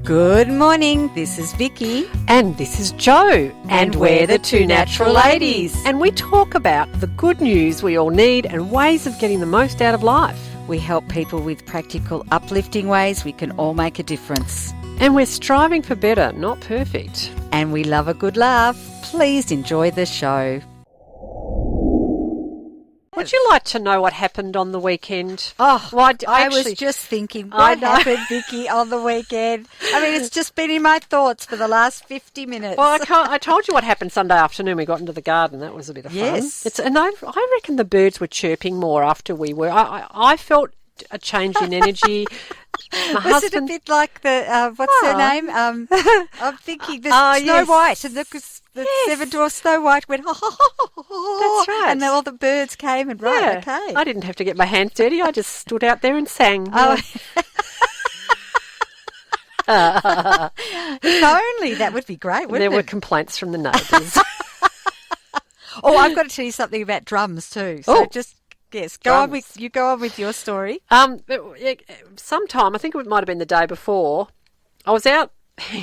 Good morning, this is Vicki. And this is Jo. And we're the Two Natural Ladies. And we talk about the good news we all need and ways of getting the most out of life. We help people with practical, uplifting ways we can all make a difference. And we're striving for better, not perfect. And we love a good laugh. Please enjoy the show. Would you like to know what happened on the weekend? Oh, well, I was just thinking, what happened, Vicki, on the weekend? I mean, it's just been in my thoughts for the last 50 minutes. Well, I told you what happened Sunday afternoon. We got into the garden. That was a bit of fun. Yes. And I reckon the birds were chirping more after we were. I felt a change in energy. Was it a bit like the, what's her name? I'm thinking the Snow White. And the Seven Dwarfs Snow White went, That's right. And then all the birds came and, right, yeah. okay. I didn't have to get my hands dirty. I just stood out there and sang. Oh. If only, that would be great, wouldn't it? There were complaints from the neighbours. Oh, I've got to tell you something about drums too. So yes, go on with your story. Sometime, I think it might have been the day before, I was out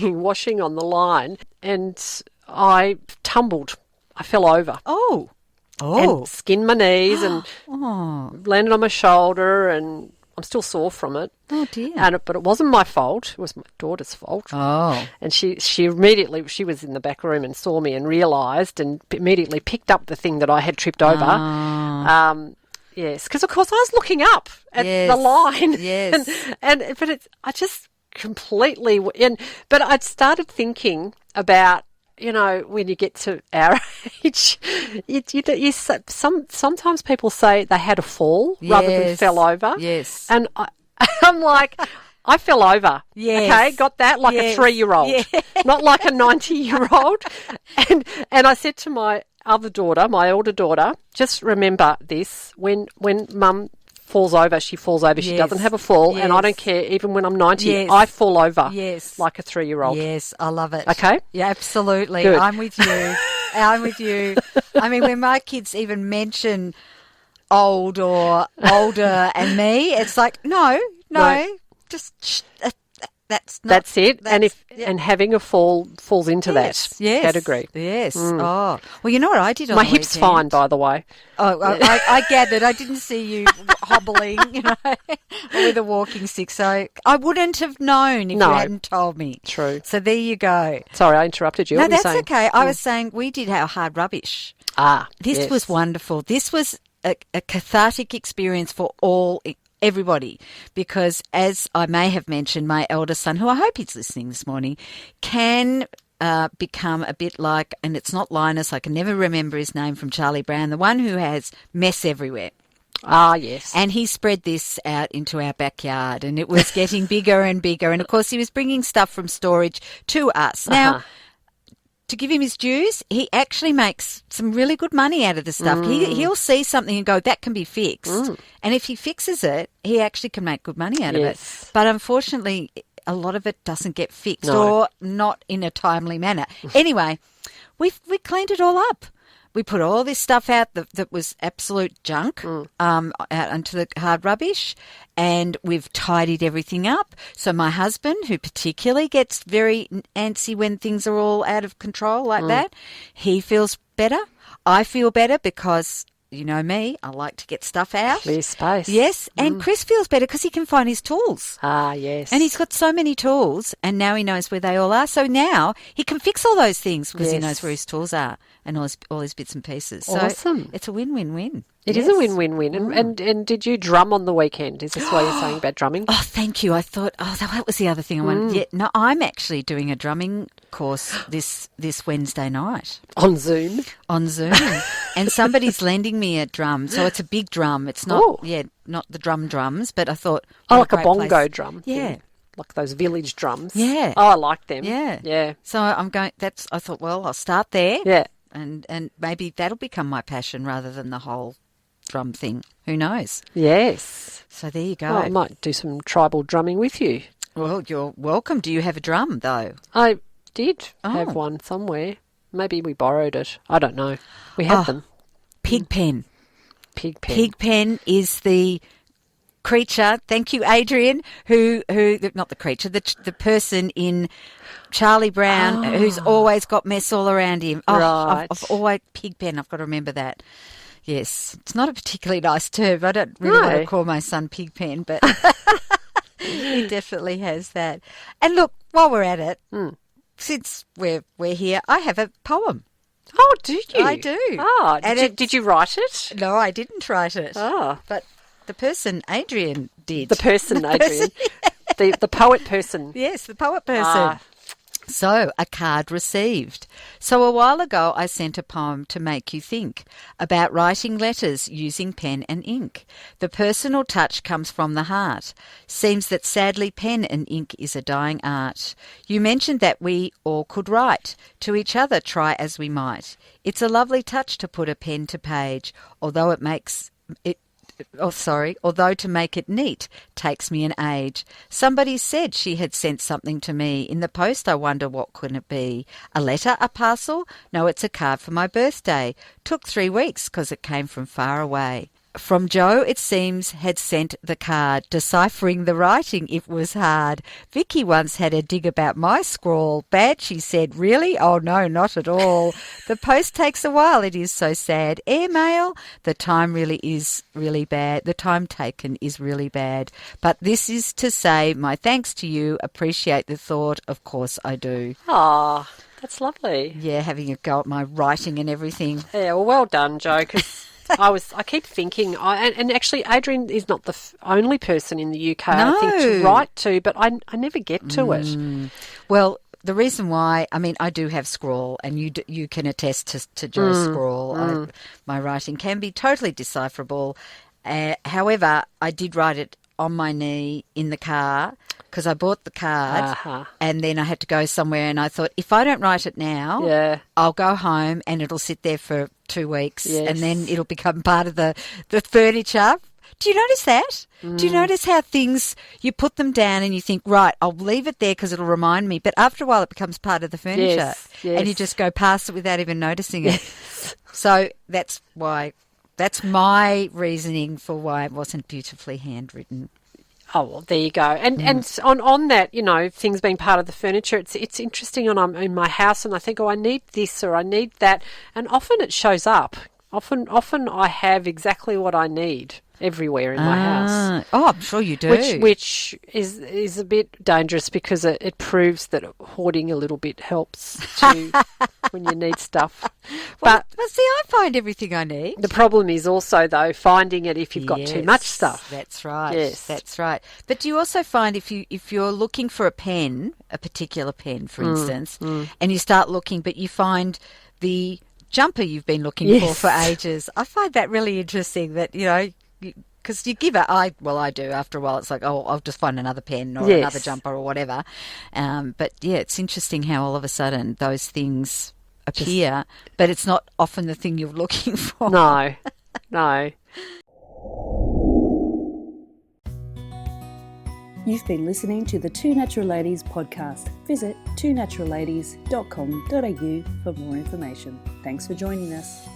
washing on the line and I tumbled. I fell over. Oh. And skinned my knees and landed on my shoulder, and I'm still sore from it. Oh, dear. But it wasn't my fault. It was my daughter's fault. Oh. And she immediately, she was in the back room and saw me and realised and immediately picked up the thing that I had tripped over. Oh. Yes, because of course I was looking up at the line. Yes. I just completely, but I'd started thinking about, when you get to our age, sometimes people say they had a fall rather than fell over. Yes. And I'm like, I fell over. Yes. Okay, got that? Like a 3-year-old, not like a 90-year-old. And I said to my other daughter, my older daughter, just remember this, when Mum falls over, she falls over. She doesn't have a fall, and I don't care, even when I'm 90, I fall over like a 3-year-old. Yes, I love it. Okay? Yeah, absolutely. Good. I'm with you. I'm with you. I mean, when my kids even mention old or older and me, it's like, no, just that's it. And having a fall falls into that category. Yes. Oh, well, you know what I did on my the hip's weekend? fine, by the way. Oh, I gathered. I didn't see you hobbling, with a walking stick. So I wouldn't have known if you hadn't told me. True. So there you go. Sorry, I interrupted you. No, what were you that's saying? okay. I was saying we did our hard rubbish. This was wonderful. This was a cathartic experience for everybody, because as I may have mentioned, my eldest son, who I hope he's listening this morning, can become a bit like, and it's not Linus, I can never remember his name from Charlie Brown, the one who has mess everywhere. Ah, yes. And he spread this out into our backyard, and it was getting bigger and bigger. And, of course, he was bringing stuff from storage to us. Now, to give him his dues, he actually makes some really good money out of the stuff. He'll see something and go, that can be fixed. And if he fixes it, he actually can make good money out of it. But unfortunately, a lot of it doesn't get fixed or not in a timely manner. Anyway, we cleaned it all up. We put all this stuff out that was absolute junk out onto the hard rubbish, and we've tidied everything up. So my husband, who particularly gets very antsy when things are all out of control like that, he feels better. I feel better because, you know me, I like to get stuff out. Clear space. Yes, and Chris feels better because he can find his tools. Ah, yes. And he's got so many tools, and now he knows where they all are. So now he can fix all those things because he knows where his tools are and all his bits and pieces. Awesome. So it's a win-win-win. It is a win-win-win. And did you drum on the weekend? Is this why you're saying about drumming? Oh, thank you. I thought, that was the other thing I wanted. Yeah, no, I'm actually doing a drumming course this Wednesday night. On Zoom? On Zoom. And somebody's lending me a drum. So it's a big drum. It's not, not the drums, but I thought. Like a bongo drum. Yeah. Like those village drums. Yeah. Oh, I like them. Yeah. Yeah. So I thought, well, I'll start there. Yeah. And maybe that'll become my passion rather than the whole drum thing. Who knows? Yes. So there you go. Well, I might do some tribal drumming with you. Well, you're welcome. Do you have a drum, though? I did have one somewhere. Maybe we borrowed it. I don't know. We had them. Pigpen. Pigpen. Pigpen is the creature. Thank you, Adrian, who not the creature, the person in Charlie Brown who's always got mess all around him. Oh, Right. I've always Pigpen. I've got to remember that. Yes, it's not a particularly nice term. I don't really want to call my son Pigpen, but he definitely has that. And look, while we're at it, since we're here, I have a poem. Oh, do you? I do. Oh, did you write it? No, I didn't write it. Oh. But the person, Adrian, did. The person, Adrian. The poet person. Yes, the poet person. So, a card received. So, a while ago, I sent a poem to make you think about writing letters using pen and ink. The personal touch comes from the heart. Seems that sadly pen and ink is a dying art. You mentioned that we all could write to each other, try as we might. It's a lovely touch to put a pen to page, although to make it neat takes me an age. Somebody said she had sent something to me. In the post, I wonder what could it be? A letter? A parcel? No, it's a card for my birthday. Took 3 weeks because it came from far away. From Joe, it seems, had sent the card. Deciphering the writing, it was hard. Vicki once had a dig about my scrawl. Bad, she said. Really? Oh, no, not at all. The post takes a while. It is so sad. Airmail? The time really is really bad. The time taken is really bad. But this is to say my thanks to you. Appreciate the thought. Of course I do. Oh, that's lovely. Yeah, having a go at my writing and everything. Yeah, well done, Joe, 'cause I keep thinking, and actually Adrian is not the only person in the UK I think to write to, but I never get to it. Well, the reason why, I mean, I do have scrawl, and you can attest to Joe's scrawl. My writing can be totally decipherable. However, I did write it on my knee in the car because I bought the card and then I had to go somewhere, and I thought, if I don't write it now, I'll go home and it'll sit there for 2 weeks and then it'll become part of the furniture. Do you notice that? Do you notice how things, you put them down and you think, right, I'll leave it there because it'll remind me, but after a while it becomes part of the furniture and you just go past it without even noticing it. So that's my reasoning for why it wasn't beautifully handwritten. Oh, well, there you go. And on that, you know, things being part of the furniture, it's interesting when I'm in my house and I think, oh, I need this or I need that. And often it shows up. Often I have exactly what I need everywhere in my house. Oh, I'm sure you do. Which is a bit dangerous because it proves that hoarding a little bit helps too when you need stuff. But see, I find everything I need. The problem is also, though, finding it if you've got too much stuff. That's right. Yes. That's right. But do you also find if you're looking for a pen, a particular pen, for instance, and you start looking, but you find the jumper you've been looking for ages, I find that really interesting that, you know, because you give it, I do. After a while, it's like, oh, I'll just find another pen or another jumper or whatever. But yeah, it's interesting how all of a sudden those things appear, but it's not often the thing you're looking for. No. You've been listening to the Two Natural Ladies podcast. Visit twonaturalladies.com.au for more information. Thanks for joining us.